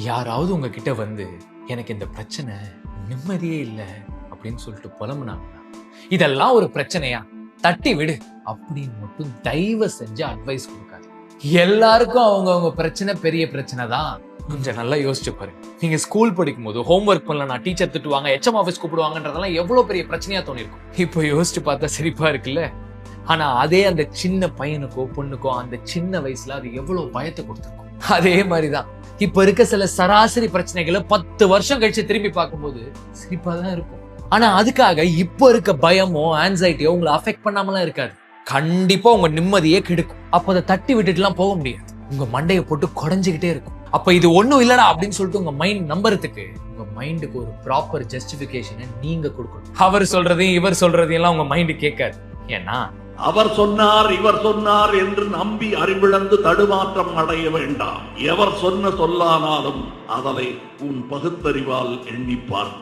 யாராவது உங்ககிட்ட வந்து எனக்கு இந்த பிரச்சனை நிம்மதியே இல்லை அப்படின்னு சொல்லிட்டு புலம்புனாங்கன்னா இதெல்லாம் ஒரு பிரச்சனையா, தட்டி விடு அப்படின்னு மட்டும் தயவு செஞ்சு அட்வைஸ் கொடுக்காது. எல்லாருக்கும் அவங்க பிரச்சனை பெரிய பிரச்சனை தான். கொஞ்சம் நல்லா யோசிச்சு பாருங்க. நீங்க ஸ்கூல் படிக்கும் போது ஹோம்ஒர்க் பண்ணலாம், டீச்சர் திட்டுவாங்க, HM ஆஃபீஸ் கூப்பிடுவாங்கன்றதெல்லாம் எவ்வளவு பெரிய பிரச்சனையா தோணிருக்கும். இப்போ யோசிச்சு பார்த்தா சிரிப்பா இருக்குல்ல. ஆனா அதே அந்த சின்ன பையனுக்கோ பொண்ணுக்கோ அந்த சின்ன வயசுல அது எவ்வளவு பயத்தை கொடுத்துருக்கும். அதே மாதிரிதான் இப்ப இருக்க சில சராசரி பிரச்சனைகளை 10 வருஷம் கழிச்சு திரும்பி பார்க்கும்போது சிரிப்பா தான் இருக்கும். ஆனா அதுக்காக இப்ப இருக்க பயமோ ஆன்சைட்டியோ உங்களை அஃபெக்ட் பண்ணாமலாம் இருக்காது. கண்டிப்பா உங்க நிம்மதியே கெடுக்கும். அப்ப அதை தட்டி விட்டுட்டு எல்லாம் போக முடியாது. உங்க மண்டையை போட்டு குறைஞ்சுக்கிட்டே இருக்கும். அப்ப இது ஒண்ணும் இல்லடா அப்படின்னு சொல்லிட்டு உங்க மைண்ட் நம்புறதுக்கு உங்க மைண்டுக்கு ஒரு ப்ராப்பர் ஜஸ்டிபிகேஷனை நீங்க கொடுக்கணும். அவர் சொல்றதையும் இவர் சொல்றதையும் எல்லாம் உங்க மைண்டு கேட்காது. ஏன்னா அவர் சொன்னார் இவர் சொன்னார் என்று நம்பி அறிவிழந்து தடுமாற்றம் அடைய வேண்டாம். எவர் சொன்ன சொல்லானாலும் அதனை உன் பகுத்தறிவால் எண்ணிப்பார்.